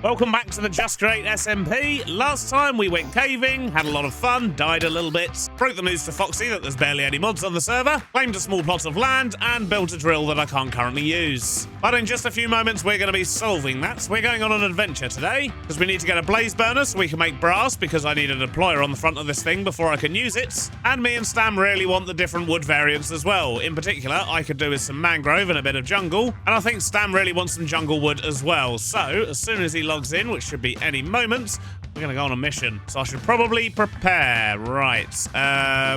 Welcome back to the Just Create SMP. Last time we went caving, had a lot of fun, died a little bit, broke the news to Foxy that there's barely any mods on the server, claimed a small plot of land, and built a drill that I can't currently use. But in just a few moments, we're going to be solving that. We're going on an adventure today, because we need to get a blaze burner so we can make brass, because I need a deployer on the front of this thing before I can use it. And me and Stam really want the different wood variants as well. In particular, I could do with some mangrove and a bit of jungle, and I think Stam really wants some jungle wood as well. So, as soon as he logs in, which should be any moment, we're going to go on a mission. So I should probably prepare. Right.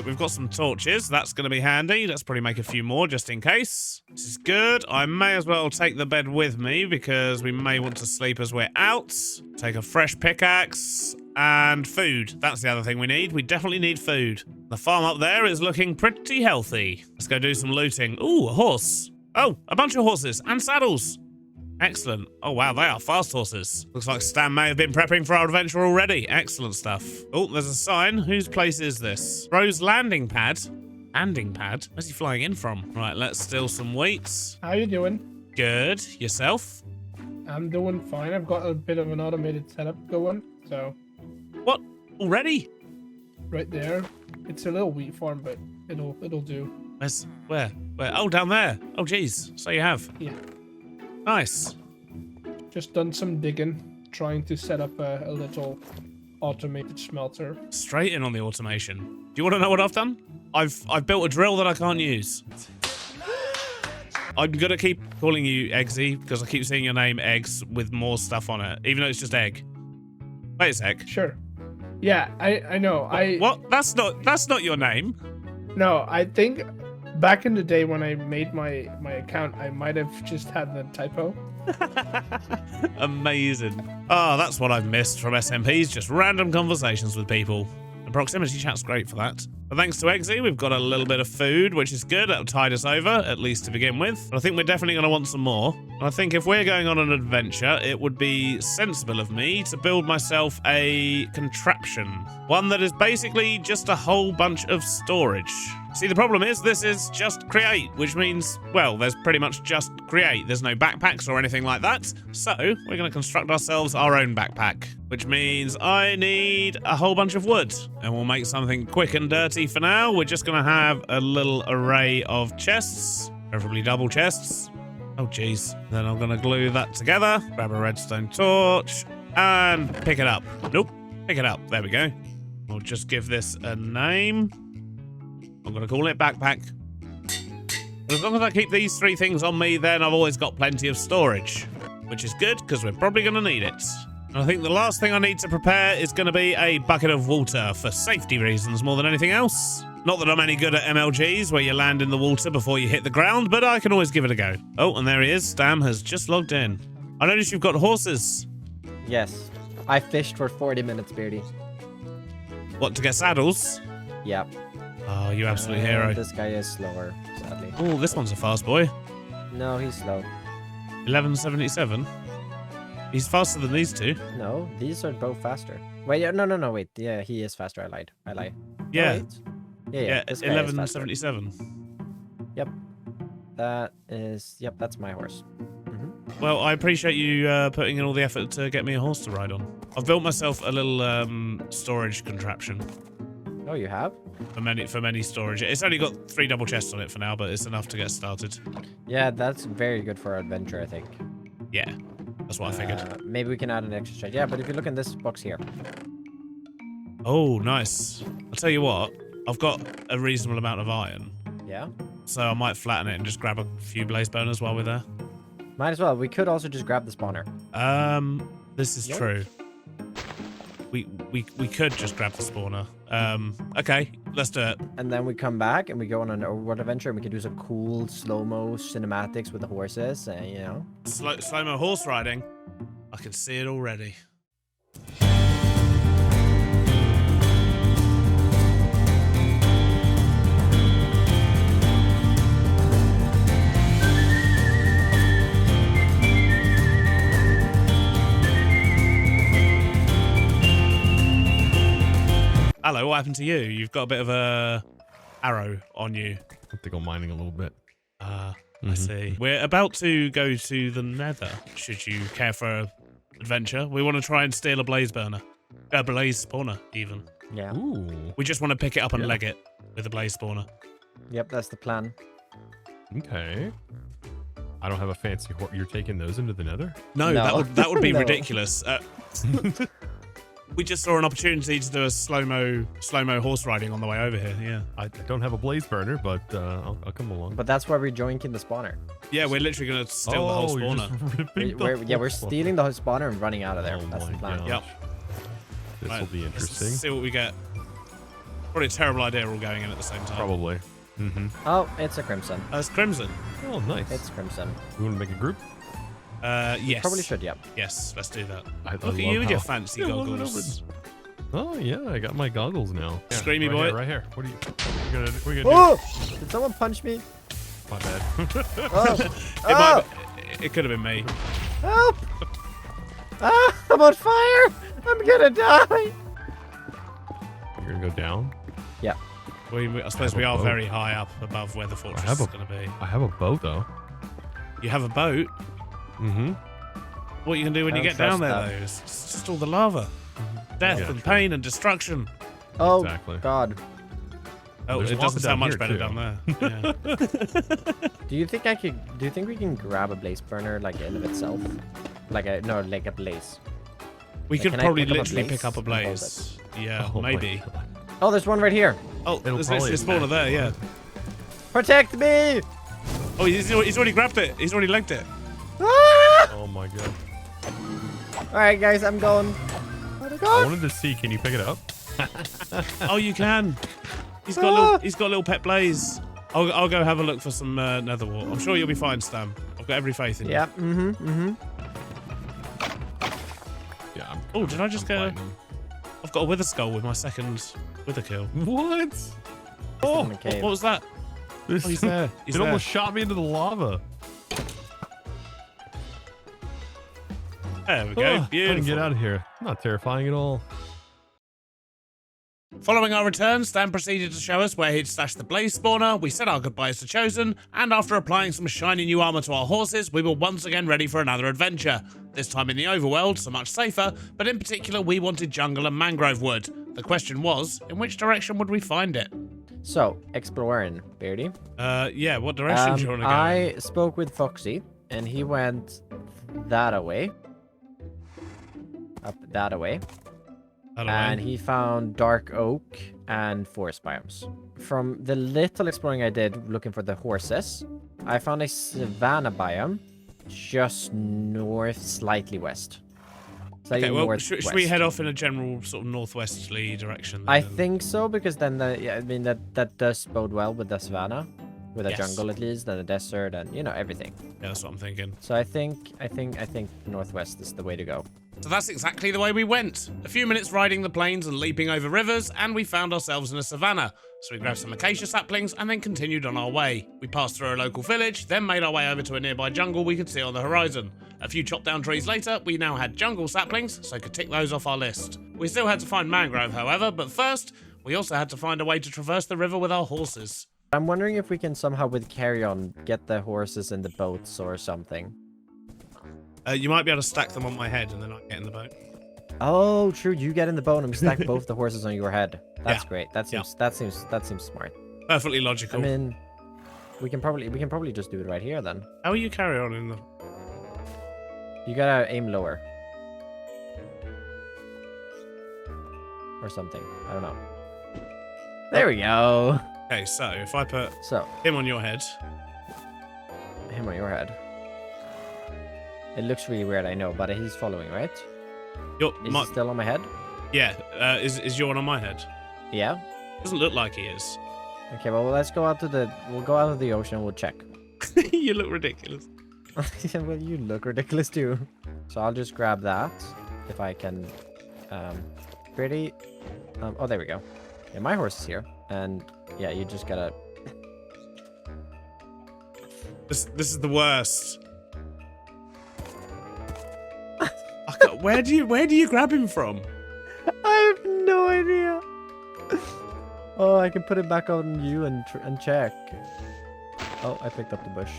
We've got some torches. That's going to be handy. Let's probably make a few more just in case. This is good. I may as well take the bed with me because we may want to sleep as we're out. Take a fresh pickaxe and food. That's the other thing we need. We definitely need food. The farm up there is looking pretty healthy. Let's go do some looting. Ooh, a horse. Oh, a bunch of horses and saddles. Excellent. Oh, wow, they are fast horses. Looks like Stan may have been prepping for our adventure already. Excellent stuff. Oh, there's a sign. Whose place is this? Rose landing pad. Landing pad? Where's he flying in from? Right, let's steal some wheat. How you doing? Good. Yourself? I'm doing fine. I've got a bit of an automated setup going, so... What? Already? Right there. It's a little wheat farm, but it'll do. Where? Oh, down there. Oh, geez. So you have? Yeah. Nice. Just done some digging, trying to set up a little automated smelter. Straight in on the automation. Do you want to know what I've done? I've built a drill that I can't use. I'm gonna keep calling you Eggsy because I keep seeing your name Eggs with more stuff on it, even though it's just egg. Wait a sec. Sure. Yeah, I know. What? That's not your name. No, I think back in the day when I made my account, I might have just had the typo. Amazing. Oh, that's what I've missed from SMPs, just random conversations with people. The proximity chat's great for that. But thanks to Eggsy, we've got a little bit of food, which is good. That'll tide us over, at least to begin with. But I think we're definitely going to want some more. And I think if we're going on an adventure, it would be sensible of me to build myself a contraption. One that is basically just a whole bunch of storage. See, the problem is this is just create, which means, well, there's pretty much just create. There's no backpacks or anything like that. So we're going to construct ourselves our own backpack, which means I need a whole bunch of wood. And we'll make something quick and dirty for now. We're just going to have a little array of chests, preferably double chests. Oh, geez. Then I'm going to glue that together, grab a redstone torch, and pick it up. Nope. Pick it up. There we go. We'll just give this a name. I'm going to call it backpack. But as long as I keep these three things on me, then I've always got plenty of storage, which is good because we're probably going to need it. And I think the last thing I need to prepare is going to be a bucket of water for safety reasons more than anything else. Not that I'm any good at MLGs where you land in the water before you hit the ground, but I can always give it a go. Oh, and there he is. Stam has just logged in. I noticed you've got horses. Yes. I fished for 40 minutes, Beardy. What, to get saddles? Yep. Oh, you absolute hero. This guy is slower, sadly. Oh, this one's a fast boy. No, he's slow. 1177. He's faster than these two. No, these are both faster. Wait, no, wait. Yeah, he is faster. I lied. Yeah. Oh, yeah. This guy is 1177. Yep. Yep, that's my horse. Well, I appreciate you putting in all the effort to get me a horse to ride on. I've built myself a little storage contraption. Oh, you have? For many storage. It's only got 3 double chests on it for now, but it's enough to get started. Yeah, that's very good for our adventure, I think. Yeah, that's what I figured. Maybe we can add an extra chest. Yeah, but if you look in this box here. Oh, nice. I'll tell you what, I've got a reasonable amount of iron. Yeah? So I might flatten it and just grab a few blaze burners while we're there. Might as well. We could also just grab the spawner. This is true. We could just grab the spawner. Okay, let's do it. And then we come back and we go on an overworld adventure and we can do some cool slow-mo cinematics with the horses and, you know. Slow-mo horse riding. I can see it already. Hello, what happened to you? You've got a bit of a arrow on you. I think I'm mining a little bit. I see. We're about to go to the nether, should you care for adventure. We want to try and steal a blaze burner. A blaze spawner, even. Yeah. Ooh. We just want to pick it up and leg it with a blaze spawner. Yep, that's the plan. Okay. I don't have a fancy horse. You're taking those into the nether? No, No. that would be No. ridiculous. We just saw an opportunity to do a slow-mo horse riding on the way over here. Yeah. I don't have a blaze burner, but I'll come along. But that's why we're joining the spawner. Yeah, we're literally going to steal the whole you're spawner. just ripping the We're whole stealing the whole spawner and running out of there. Oh That's the my plan. gosh. Yep. This Right, will be let's interesting. see what we get. Probably a terrible idea all going in at the same time. Probably. Mm-hmm. Oh, it's a crimson. It's crimson. Oh, nice. It's crimson. We want to make a group? Yes. Probably should, yep. Yes, let's do that. I Look at love you with your how- fancy I love it. goggles. Oh, yeah, I got my goggles now. Yeah, Screamy right boy. Here, right here. What are you gonna do? Oh! Did someone punch me? My bad. Oh! It could have been me. Help! Ah! I'm on fire! I'm gonna die! You're gonna go down? Yeah. I suppose have we a are boat. very high up above where the fortress have is a- going to be. I have a boat, though. You have a boat? Mm-hmm. What you can do when you Don't get down trust there, that. though, is it's just all the lava. Death Yeah, and true. pain and destruction. Oh, Exactly. God. Oh, There's it lava doesn't sound down much here, better too. down there. Yeah. Do you think we can grab a blaze burner, like, in of itself? Like a blaze. We Like, could can I probably pick up a literally blaze pick up a and hold blaze. Yeah, Oh my maybe. God. Oh, there's one right here. Oh, It'll there's probably literally a spawner there, yeah. Protect me! Oh, he's already grabbed it. He's already legged it. Ah! Oh, my God. Alright, guys, I'm going. I wanted to see, can you pick it up? Oh, you can. He's got a little pet blaze. I'll go have a look for some nether wart. I'm sure you'll be fine, Stam. I've got every faith in you. Yeah, mm-hmm. Yeah. Oh, did I just I'm go? fighting him. I've got a wither skull with my second wither kill. What? Oh, What was that? This, Oh, he's there. He's it there. almost shot me into the lava. There we go. Trying to Beautiful. get out of here. Not terrifying at all. Following our return, Stan proceeded to show us where he'd stashed the blaze spawner. We said our goodbyes to Chosen, and after applying some shiny new armor to our horses, we were once again ready for another adventure. This time in the Overworld, so much safer, but in particular we wanted jungle and mangrove wood. The question was, in which direction would we find it? So, exploring, Beardy. Yeah, what direction do you want to go? I spoke with Foxy, and he went that away. Up that away. That way. And he found dark oak and forest biomes. From the little exploring I did looking for the horses, I found a savanna biome just north, slightly west. Slightly Okay, well, northwest. should we head off in a general sort of northwesterly direction? I then? think so, because then that does bode well with the savanna, with the Yes. jungle at least, and the desert, and everything. Yeah, that's what I'm thinking. So I think northwest is the way to go. So that's exactly the way we went. A few minutes riding the plains and leaping over rivers, and we found ourselves in a savanna. So we grabbed some acacia saplings and then continued on our way. We passed through a local village, then made our way over to a nearby jungle we could see on the horizon. A few chopped down trees later, we now had jungle saplings, so could tick those off our list. We still had to find mangrove, however, but first, we also had to find a way to traverse the river with our horses. I'm wondering if we can somehow with carry-on get the horses in the boats or something. You might be able to stack them on my head and then I get in the boat. Oh, true. You get in the boat and we stack both the horses on your head. That's Yeah. great. That Yeah. seems smart. Perfectly I logical. mean, we can probably just do it right here then. How will you carry on in the... You gotta aim lower. Or something. I don't know. There we go. Okay, so if I put So, him on your head... him on your head. It looks really weird, I know, but he's following, right? Is he still on my head? Yeah, is your one on my head? Yeah. Doesn't look like he is. Okay, well let's go out to the ocean and we'll check. You look ridiculous. Well, you look ridiculous too. So I'll just grab that if I can. Pretty. Oh, there we go. Yeah, my horse is here, and yeah, you just gotta. This is the worst. Where do you grab him from? I have no idea. Oh, I can put it back on you and check. Oh, I picked up the bush.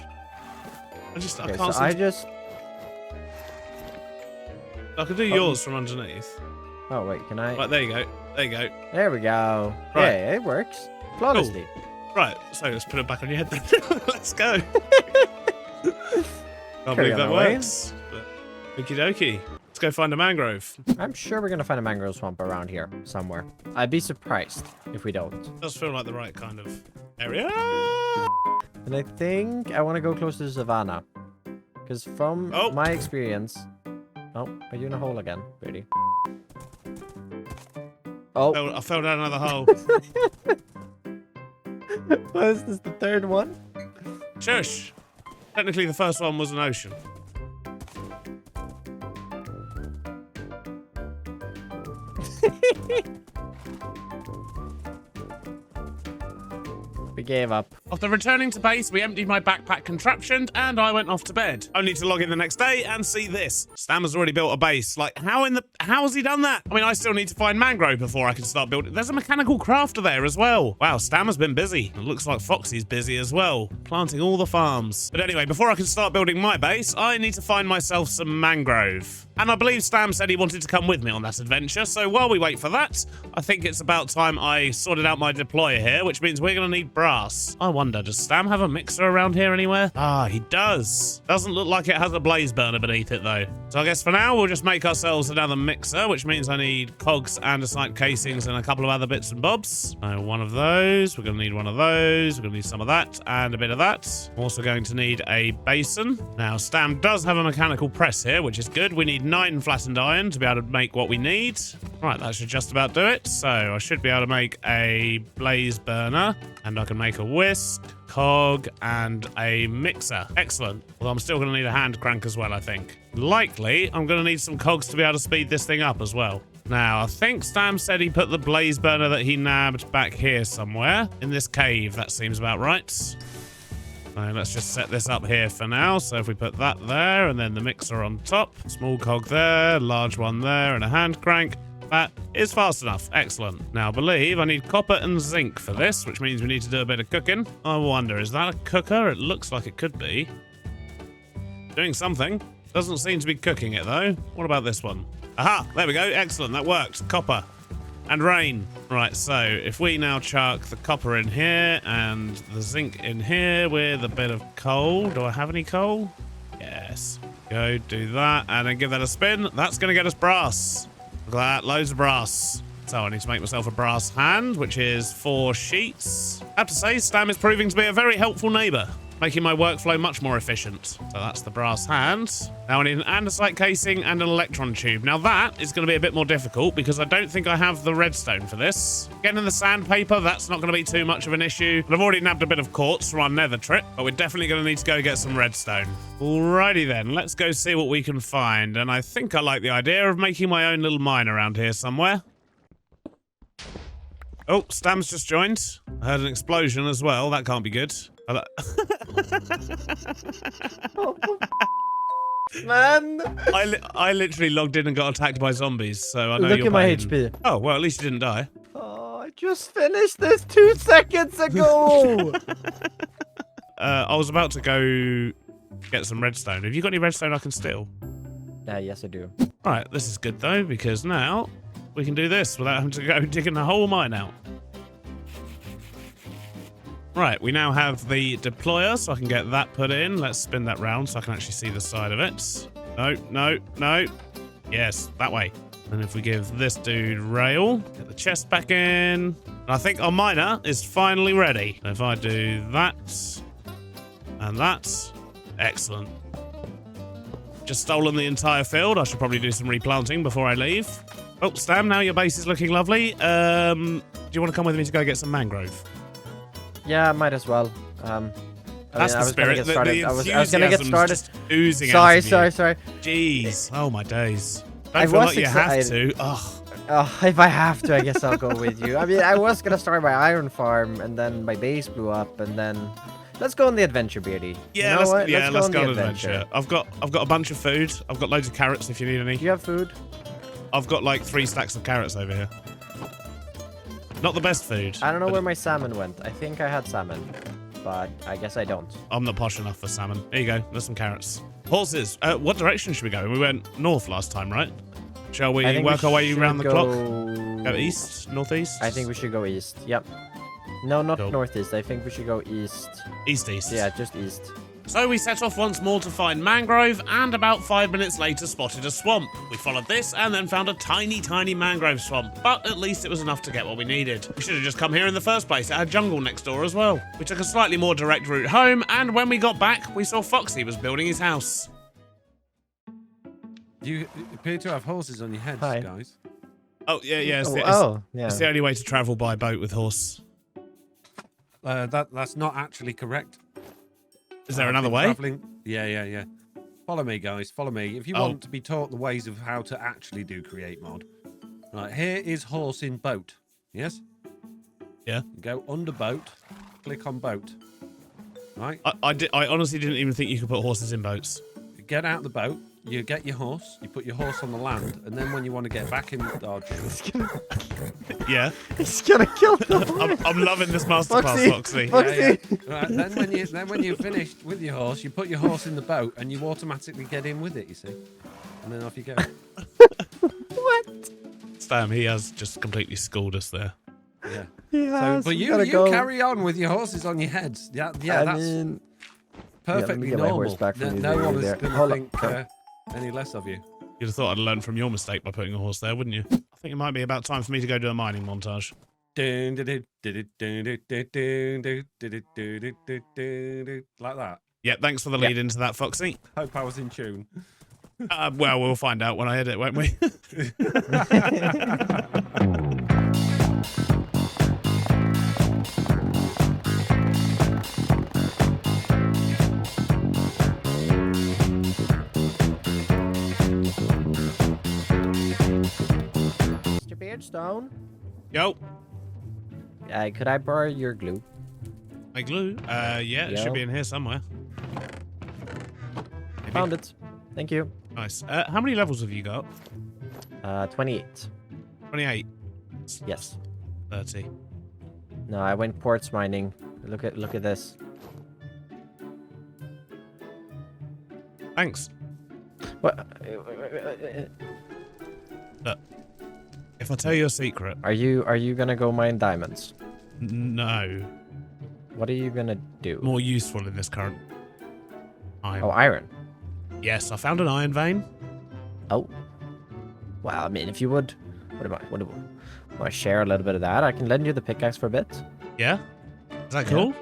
I Okay, can't so seem to... I can do yours from underneath. Oh, wait, can I? Right, there you go. There you go. There we go. Right. Yeah, it works. Flawlessly. Right, so let's put it back on your head then. Let's go. Can't Carry believe on that our way. works. Okie dokie. Let's go find a mangrove. I'm sure we're gonna find a mangrove swamp around here somewhere. I'd be surprised if we don't. Does feel like the right kind of area. And I think I want to go close to the savannah. Because from Oh. my experience... Oh, are you in a hole again, Beardy? Oh, I fell down another hole. was this the third one? Shush. Technically, the first one was an ocean. We gave up. After returning to base, we emptied my backpack contraption and I went off to bed. Only to log in the next day and see this. Stam has already built a base. Like, how has he done that? I mean, I still need to find mangrove before I can start building. There's a mechanical crafter there as well. Wow, Stam has been busy. It looks like Foxy's busy as well, planting all the farms. But anyway, before I can start building my base, I need to find myself some mangrove. And I believe Stam said he wanted to come with me on that adventure. So while we wait for that, I think it's about time I sorted out my deployer here, which means we're going to need brass. I wonder, does Stam have a mixer around here anywhere? Ah, he does. Doesn't look like it has a blaze burner beneath it, though. So I guess for now, we'll just make ourselves another mixer, which means I need cogs, andesite casings, and a couple of other bits and bobs. So one of those. We're going to need one of those. We're going to need some of that and a bit of that. I'm also going to need a basin. Now, Stam does have a mechanical press here, which is good. We need 9 flattened iron to be able to make what we need. Right, that should just about do it. So I should be able to make a blaze burner, and I can make a whisk, cog, and a mixer. Excellent. Although I'm still going to need a hand crank as well, I think. Likely, I'm going to need some cogs to be able to speed this thing up as well. Now, I think Stam said he put the blaze burner that he nabbed back here somewhere. In this cave, that seems about right. So let's just set this up here for now. So if we put that there, and then the mixer on top. Small cog there, large one there, and a hand crank. That is fast enough. Excellent. Now, I believe I need copper and zinc for this, which means we need to do a bit of cooking. I wonder, is that a cooker? It looks like it could be. Doing something. Doesn't seem to be cooking it, though. What about this one? Aha! There we go. Excellent. That worked. Copper. And rain. Right, so if we now chuck the copper in here and the zinc in here with a bit of coal. Do I have any coal? Yes. Go do that and then give that a spin. That's going to get us brass. Look at that, loads of brass. So I need to make myself a brass hand, which is 4 sheets. I have to say, Stam is proving to be a very helpful neighbor, making my workflow much more efficient. So that's the brass hand. Now I need an andesite casing and an electron tube. Now that is going to be a bit more difficult because I don't think I have the redstone for this. Getting the sandpaper, that's not going to be too much of an issue. And I've already nabbed a bit of quartz from our nether trip, but we're definitely going to need to go get some redstone. Alrighty then, let's go see what we can find. And I think I like the idea of making my own little mine around here somewhere. Oh, Stam's just joined. I heard an explosion as well. That can't be good. Man! I literally logged in and got attacked by zombies, so I know Look you're at my playing. HP. Oh, well, at least you didn't die. Oh, I just finished this 2 seconds ago! I was about to go get some redstone. Have you got any redstone I can steal? Yes, I do. Right, this is good, though, because now we can do this without having to go digging the whole mine out. Right, we now have the deployer, so I can get that put in. Let's spin that round so I can actually see the side of it. No, no, no. Yes, that way. And if we give this dude rail, get the chest back in. I think our miner is finally ready. If I do that and that, excellent. Just stolen the entire field. I should probably do some replanting before I leave. Oh, Stam, now your base is looking lovely. Do you want to come with me to go get some mangrove? Yeah, might as well. That's the spirit. I was gonna get started. Just oozing Sorry. Jeez. Oh, my days. I Don't feel was like you have excited. to. Ugh. Oh, if I have to, I guess I'll go with you. I mean, I was gonna start my iron farm, and then my base blew up, and then let's go on the adventure, Beardy. Yeah, you know let's go on an adventure. I've got a bunch of food. I've got loads of carrots if you need any. Do you have food? I've got like 3 stacks of carrots over here. Not the best food. I don't know where my salmon went. I think I had salmon, but I guess I don't. I'm not posh enough for salmon. There you go. There's some carrots. Horses. What direction should we go? We went north last time, right? Shall we I think work our way should around the clock? go Go east, northeast? I think we should go east. Yep. No, not Cool. northeast. I think we should go east. East. Yeah, just east. So we set off once more to find mangrove, and about 5 minutes later spotted a swamp. We followed this and then found a tiny, tiny mangrove swamp, but at least it was enough to get what we needed. We should have just come here in the first place. It had jungle next door as well. We took a slightly more direct route home, and when we got back, we saw Foxy was building his house. You appear to have horses on your heads, Hi. guys. Oh, yeah. Yeah. It's the only way to travel by boat with horse. That's not actually correct. Is there I've another been way? travelling- Yeah. Follow me, guys. Follow me. If you Oh. want to be taught the ways of how to actually do create mod. Right, here is horse in boat. Yes? Yeah. Go under boat. Click on boat. Right? I honestly didn't even think you could put horses in boats. Get out the boat. You get your horse. You put your horse on the land. And then when you want to get back in... Oh, Yeah. He's gonna kill them. I'm loving this masterclass, Foxy. Foxy. Right, then when you're finished with your horse, you put your horse in the boat and you automatically get in with it, you see. And then off you go. What? Stam, he has just completely schooled us there. Yeah. Yeah. But you carry on with your horses on your heads. Yeah, I that's mean, perfectly get my normal. horse back from you No there, one is there. going to Hold think on. any less of you. You'd have thought I'd learned from your mistake by putting a horse there, wouldn't you? I think it might be about time for me to go do a mining montage. Like that. Yeah, thanks for the lead into that, Foxy. Hope I was in tune. Well, we'll find out when I edit, won't we? Mr. Beardstone. Yo, Could I borrow your glue? my glue. Yeah, it should Yo. be in here somewhere. Maybe. Found it. Thank you. Nice. How many levels have you got? 28. 28. Yes. 30. No, I went quartz mining. Look at this. Thanks. What? If I tell you a secret, Are you gonna go mine diamonds? no. What are you gonna do? More useful in this current time. Oh, iron. Yes, I found an iron vein. Oh. Well, I mean, if you would, want to share a little bit of that? I can lend you the pickaxe for a bit. Yeah? Is that cool?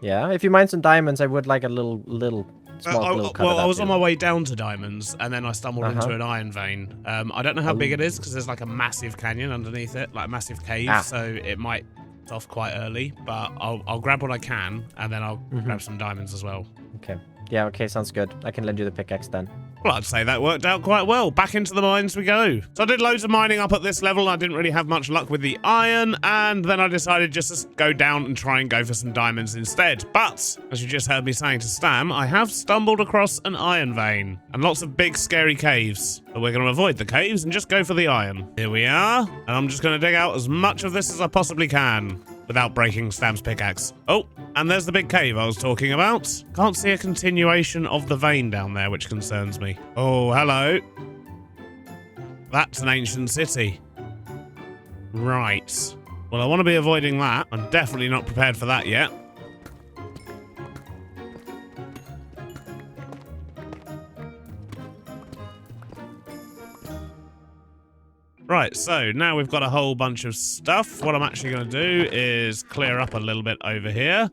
Yeah, if you mine some diamonds, I would like a little small little cut of Well, that I was too. on my way down to diamonds, and then I stumbled Uh-huh. into an iron vein. I don't know how big it is, because there's like a massive canyon underneath it, like a massive cave, Ah. so it might get off quite early, but I'll grab what I can, and then I'll grab some diamonds as well. Okay. Yeah, okay, sounds good. I can lend you the pickaxe then. Well, I'd say that worked out quite well. Back into the mines we go. So I did loads of mining up at this level. I didn't really have much luck with the iron, and then I decided just to go down and try and go for some diamonds instead. But, as you just heard me saying to Stam, I have stumbled across an iron vein and lots of big scary caves. But we're going to avoid the caves and just go for the iron. Here we are, and I'm just going to dig out as much of this as I possibly can without breaking Stam's pickaxe. Oh, and there's the big cave I was talking about. Can't see a continuation of the vein down there, which concerns me. Oh, hello. That's an ancient city. Right. Well, I want to be avoiding that. I'm definitely not prepared for that yet. Right, so now we've got a whole bunch of stuff. What I'm actually going to do is clear up a little bit over here.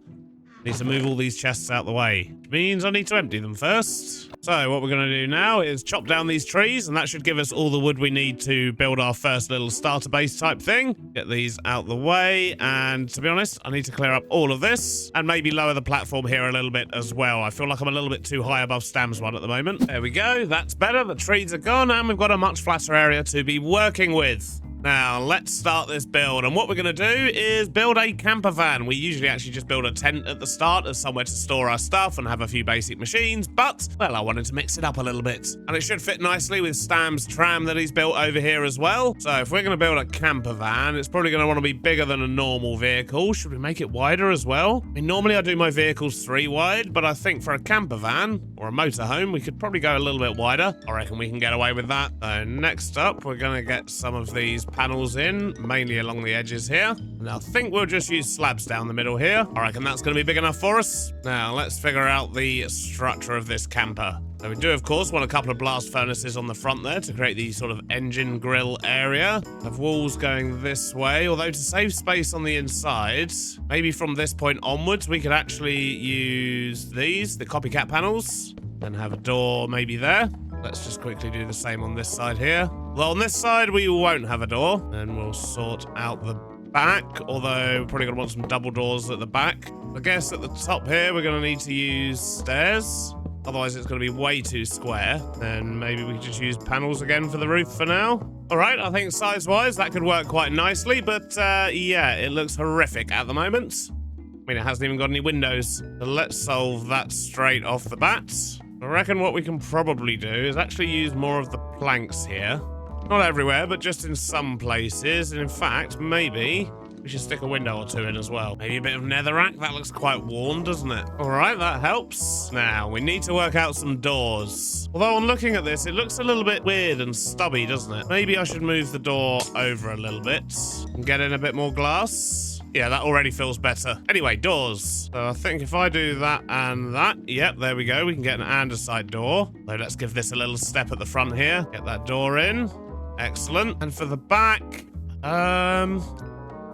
Need to move all these chests out the way, which means I need to empty them first. So what we're going to do now is chop down these trees, and that should give us all the wood we need to build our first little starter base type thing. Get these out the way, and to be honest, I need to clear up all of this, and maybe lower the platform here a little bit as well. I feel like I'm a little bit too high above Stam's one at the moment. There we go, that's better. The trees are gone, and we've got a much flatter area to be working with. Now, let's start this build. And what we're going to do is build a camper van. We usually actually just build a tent at the start as somewhere to store our stuff and have a few basic machines. But, well, I wanted to mix it up a little bit. And it should fit nicely with Stam's tram that he's built over here as well. So if we're going to build a camper van, it's probably going to want to be bigger than a normal vehicle. Should we make it wider as well? I mean, normally I do my vehicles 3 wide, but I think for a camper van or a motorhome, we could probably go a little bit wider. I reckon we can get away with that. So next up, we're going to get some of these panels in, mainly along the edges here. And I think we'll just use slabs down the middle here. I reckon that's going to be big enough for us. Now, let's figure out the structure of this camper. So we do, of course, want a couple of blast furnaces on the front there to create the sort of engine grill area. Have walls going this way, although to save space on the inside, maybe from this point onwards, we could actually use these, the copycat panels, and have a door maybe there. Let's just quickly do the same on this side here. Well, on this side, we won't have a door. And we'll sort out the back, although we're probably going to want some double doors at the back. I guess at the top here, we're going to need to use stairs. Otherwise, it's going to be way too square. And maybe we just use panels again for the roof for now. All right, I think size-wise, that could work quite nicely. But yeah, it looks horrific at the moment. I mean, it hasn't even got any windows. So let's solve that straight off the bat. I reckon what we can probably do is actually use more of the planks here. Not everywhere, but just in some places. And in fact, maybe we should stick a window or 2 in as well. Maybe a bit of netherrack. That looks quite warm, doesn't it? All right, that helps. Now, we need to work out some doors. Although on looking at this, it looks a little bit weird and stubby, doesn't it? Maybe I should move the door over a little bit and get in a bit more glass. Yeah, that already feels better. Anyway, doors. So I think if I do that and that, yep, there we go. We can get an andesite door. So let's give this a little step at the front here. Get that door in. Excellent. And for the back, I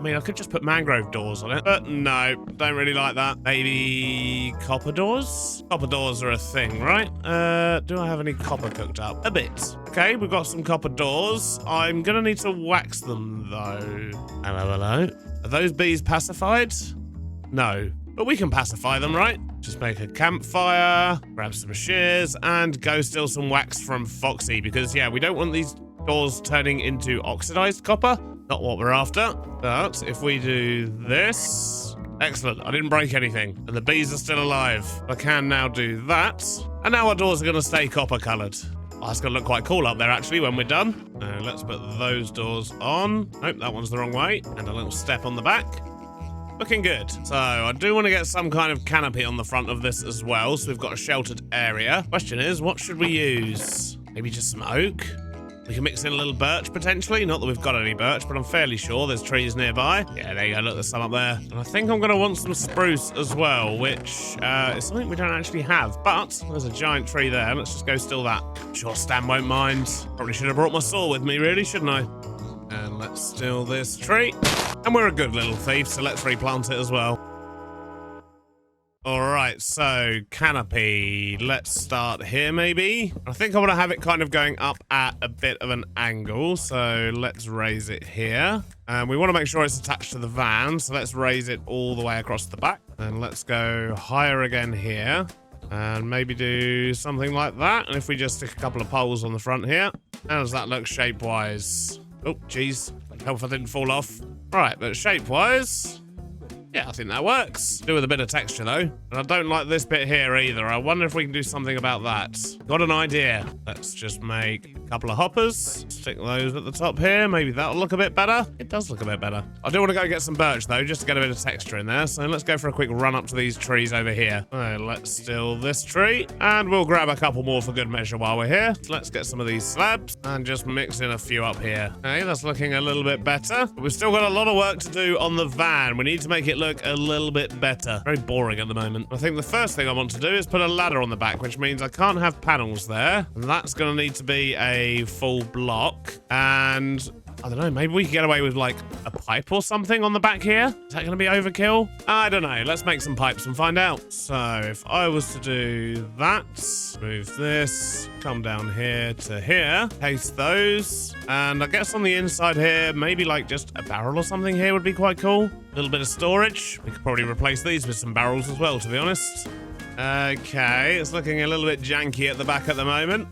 mean, I could just put mangrove doors on it, but no, don't really like that. Maybe copper doors? Copper doors are a thing, right? Do I have any copper cooked up? A bit. Okay, we've got some copper doors. I'm gonna need to wax them, though. Hello. Are those bees pacified? No, but we can pacify them, right? Just make a campfire, grab some shears, and go steal some wax from Foxy, because, yeah, we don't want these doors turning into oxidized copper. Not what we're after. But if we do this... Excellent, I didn't break anything, and the bees are still alive. I can now do that, and now our doors are going to stay copper-coloured. Oh, that's going to look quite cool up there, actually, when we're done. Let's put those doors on. Nope, that one's the wrong way. And a little step on the back. Looking good. So, I do want to get some kind of canopy on the front of this as well, so we've got a sheltered area. Question is, what should we use? Maybe just some oak? We can mix in a little birch, potentially. Not that we've got any birch, but I'm fairly sure there's trees nearby. Yeah, there you go. Look, there's some up there. And I think I'm going to want some spruce as well, which is something we don't actually have. But there's a giant tree there. Let's just go steal that. I'm sure Stan won't mind. Probably should have brought my saw with me, really, shouldn't I? And let's steal this tree. And we're a good little thief, so let's replant it as well. Alright, so canopy. Let's start here, maybe. I think I want to have it kind of going up at a bit of an angle, so let's raise it here. And we want to make sure it's attached to the van, so let's raise it all the way across the back. And let's go higher again here. And maybe do something like that. And if we just stick a couple of poles on the front here. How does that look shape-wise? Oh, jeez. Hope if I didn't fall off. Right, but shape-wise... yeah, I think that works. Do with a bit of texture, though. And I don't like this bit here either. I wonder if we can do something about that. Got an idea. Let's just make a couple of hoppers. Stick those at the top here. Maybe that'll look a bit better. It does look a bit better. I do want to go get some birch, though, just to get a bit of texture in there. So let's go for a quick run up to these trees over here. Let's steal this tree. And we'll grab a couple more for good measure while we're here. Let's get some of these slabs and just mix in a few up here. Okay, that's looking a little bit better. But we've still got a lot of work to do on the van. We need to make it look a little bit better. Very boring at the moment. I think the first thing I want to do is put a ladder on the back, which means I can't have panels there. And that's going to need to be a full block. And I don't know, maybe we can get away with like a pipe or something on the back here. Is that going to be overkill? I don't know. Let's make some pipes and find out. So if I was to do that, move this, come down here to here, paste those. And I guess on the inside here, maybe like just a barrel or something here would be quite cool. A little bit of storage. We could probably replace these with some barrels as well, to be honest. Okay, it's looking a little bit janky at the back at the moment.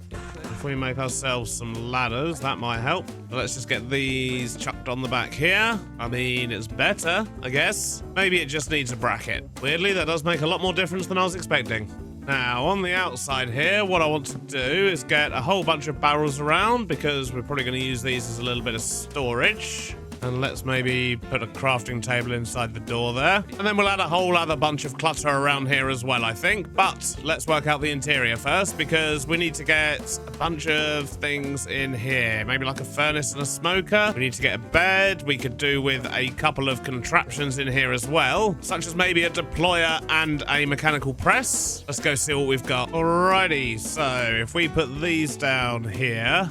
if we make ourselves some ladders, that might help. But let's just get these chucked on the back here. I mean, it's better, I guess. Maybe it just needs a bracket. Weirdly, that does make a lot more difference than I was expecting. Now, on the outside here, what I want to do is get a whole bunch of barrels around because we're probably going to use these as a little bit of storage. And let's maybe put a crafting table inside the door there. And then we'll add a whole other bunch of clutter around here as well, I think. But let's work out the interior first because we need to get a bunch of things in here. Maybe like a furnace and a smoker. We need to get a bed. We could do with a couple of contraptions in here as well, such as maybe a deployer and a mechanical press. Let's go see what we've got. Alrighty, so if we put these down here,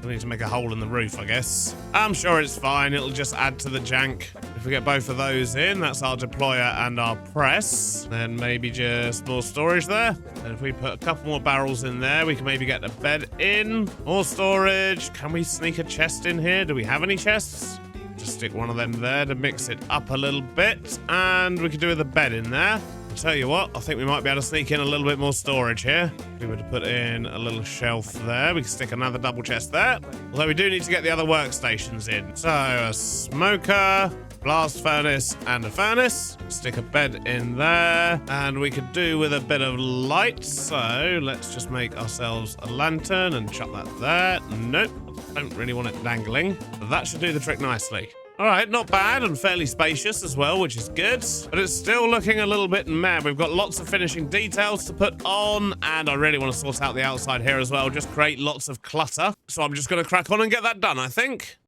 we need to make a hole in the roof, I guess. I'm sure it's fine. It'll just add to the jank. If we get both of those in, that's our deployer and our press. Then maybe just more storage there. And if we put a couple more barrels in there, we can maybe get a bed in. More storage. Can we sneak a chest in here? Do we have any chests? Just stick one of them there to mix it up a little bit. And we could do with a bed in there. Tell you what, I think we might be able to sneak in a little bit more storage here. If we were to put in a little shelf there, we can stick another double chest there. Although we do need to get the other workstations in. So a smoker, blast furnace, and a furnace. Stick a bed in there, and we could do with a bit of light. So let's just make ourselves a lantern and chuck that there. Nope, don't really want it dangling. But that should do the trick nicely. All right, not bad and fairly spacious as well, which is good. But it's still looking a little bit mad. We've got lots of finishing details to put on, and I really want to sort out the outside here as well. Just create lots of clutter. So I'm just going to crack on and get that done, I think.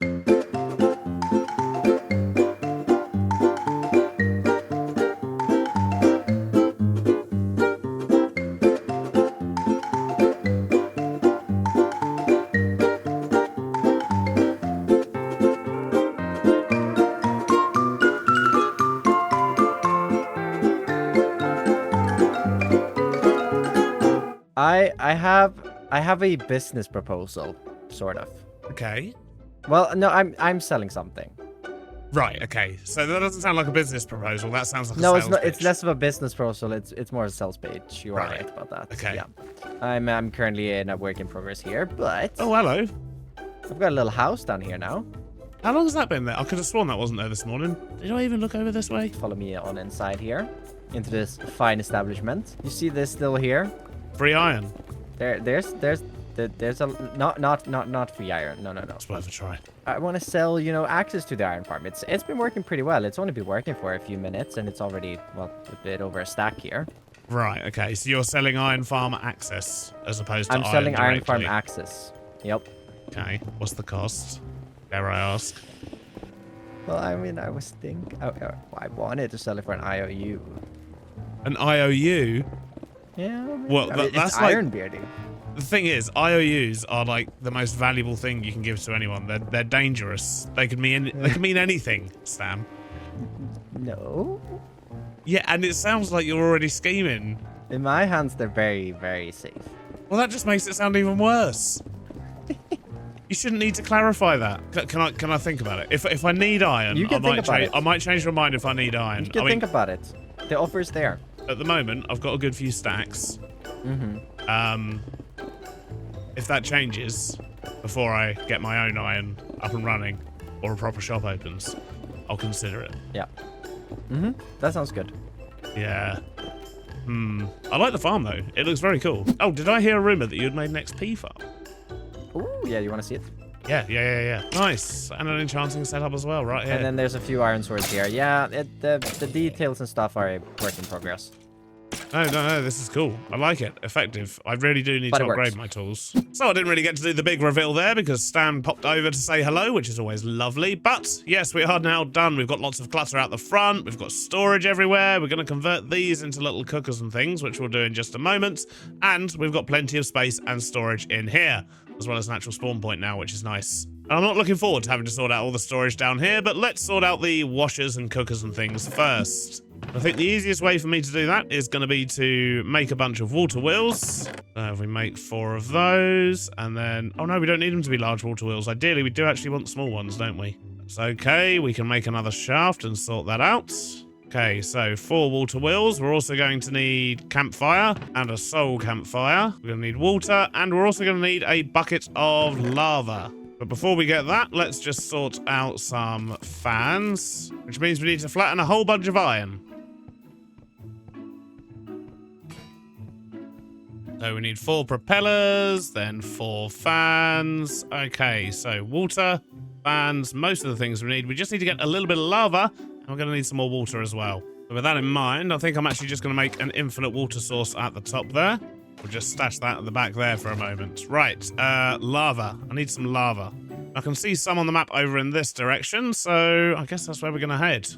I have a business proposal, sort of. Okay. Well, no, I'm selling something. Right, okay. So that doesn't sound like a business proposal. That sounds like a No, sales it's not. pitch. It's less of a business proposal. It's more a sales page. You are Right. right about that. Okay. Yeah. I'm currently in a work in progress here, but Oh, hello. I've got a little house down here now. How long has that been there? I could have sworn that wasn't there this morning. Did I even look over this way? Follow me on inside here, into this fine establishment. You see this still here? Free iron. There's a not free iron. No. It's worth a try. I want to sell, access to the iron farm. It's been working pretty well. It's only been working for a few minutes, and it's already, well, a bit over a stack here. Right, okay. So you're selling iron farm access as opposed to I'm selling iron directly. farm access. Yep. Okay. What's the cost? Dare I ask? Well, I mean, I was thinking, I wanted to sell it for an IOU. An IOU? Yeah. Well, it's that's like... iron bearding. The thing is, IOUs are like the most valuable thing you can give to anyone. They're dangerous. They could mean anything, Sam. No. Yeah, and it sounds like you're already scheming. In my hands, they're very, very safe. Well, that just makes it sound even worse. You shouldn't need to clarify that. Can I think about it? If I need iron, You can think about it. I might change my mind if I need iron. You can think about it. The offer's there. At the moment, I've got a good few stacks. Mm-hmm. If that changes before I get my own iron up and running or a proper shop opens, I'll consider it. Yeah. Mm-hmm. That sounds good. Yeah. I like the farm though. It looks very cool. Oh, did I hear a rumor that you'd made an XP farm? Ooh, yeah, you want to see it? Yeah. Nice. And an enchanting setup as well, right here. And then there's a few iron swords here. Yeah, the details and stuff are a work in progress. No, this is cool. I like it. Effective. I really do need But to it upgrade works. my tools. So I didn't really get to do the big reveal there because Stan popped over to say hello, which is always lovely. But yes, we are now done. We've got lots of clutter out the front. We've got storage everywhere. We're going to convert these into little cookers and things, which we'll do in just a moment. And we've got plenty of space and storage in here, as well as an actual spawn point now, which is nice. And I'm not looking forward to having to sort out all the storage down here, but let's sort out the washers and cookers and things first. I think the easiest way for me to do that is going to be to make a bunch of water wheels. If we make 4 of those, and then... Oh, no, we don't need them to be large water wheels. Ideally, we do actually want small ones, don't we? That's okay. We can make another shaft and sort that out. Okay, so 4 water wheels. We're also going to need campfire and a soul campfire. We're going to need water, and we're also going to need a bucket of lava. But before we get that, let's just sort out some fans, which means we need to flatten a whole bunch of iron. So we need 4 propellers, then 4 fans. Okay, so water, fans, most of the things we need. We just need to get a little bit of lava, and we're going to need some more water as well. So with that in mind, I think I'm actually just going to make an infinite water source at the top there. We'll just stash that at the back there for a moment. Right, lava. I need some lava. I can see some on the map over in this direction, so I guess that's where we're going to head.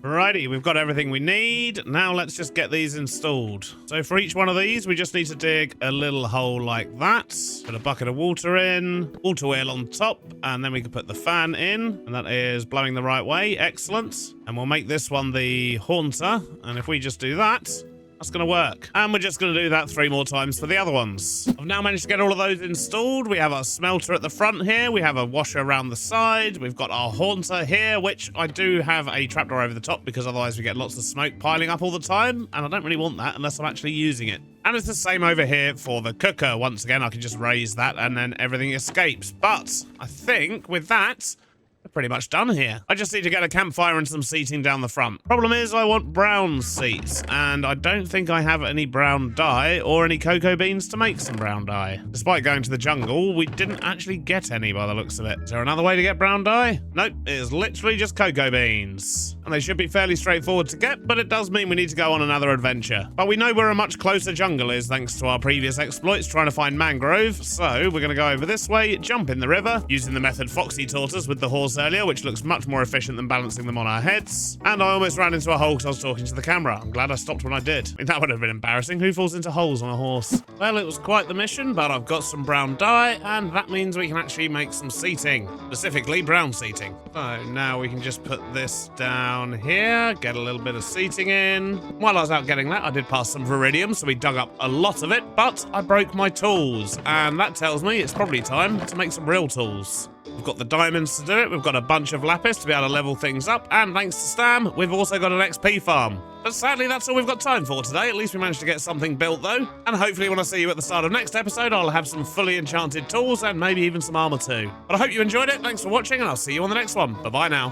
Righty, we've got everything we need. Now let's just get these installed. So for each one of these, we just need to dig a little hole like that. Put a bucket of water in, water wheel on top, and then we can put the fan in. And that is blowing the right way. Excellent. And we'll make this one the haunter. And if we just do that, that's going to work. And we're just going to do that 3 more times for the other ones. I've now managed to get all of those installed. We have our smelter at the front here. We have a washer around the side. We've got our haunter here, which I do have a trapdoor over the top because otherwise we get lots of smoke piling up all the time. And I don't really want that unless I'm actually using it. And it's the same over here for the cooker. Once again, I can just raise that and then everything escapes. But I think with that, we're pretty much done here. I just need to get a campfire and some seating down the front. Problem is, I want brown seats, and I don't think I have any brown dye or any cocoa beans to make some brown dye. Despite going to the jungle, we didn't actually get any by the looks of it. Is there another way to get brown dye? Nope, it is literally just cocoa beans. And they should be fairly straightforward to get, but it does mean we need to go on another adventure. But we know where a much closer jungle is thanks to our previous exploits trying to find mangrove, so we're going to go over this way, jump in the river, using the method Foxy taught us with the horse earlier, which looks much more efficient than balancing them on our heads. And I almost ran into a hole because I was talking to the camera. I'm glad I stopped when I did. I mean, that would have been embarrassing. Who falls into holes on a horse? Well, it was quite the mission, but I've got some brown dye, and that means we can actually make some seating. Specifically, brown seating. So now we can just put this down here, get a little bit of seating in. While I was out getting that, I did pass some viridium, so we dug up a lot of it, but I broke my tools. And that tells me it's probably time to make some real tools. We've got the diamonds to do it, we've got a bunch of lapis to be able to level things up, and thanks to Stam, we've also got an XP farm. But sadly, that's all we've got time for today. At least we managed to get something built, though. And hopefully when I see you at the start of next episode, I'll have some fully enchanted tools and maybe even some armor too. But I hope you enjoyed it. Thanks for watching, and I'll see you on the next one. Bye-bye now.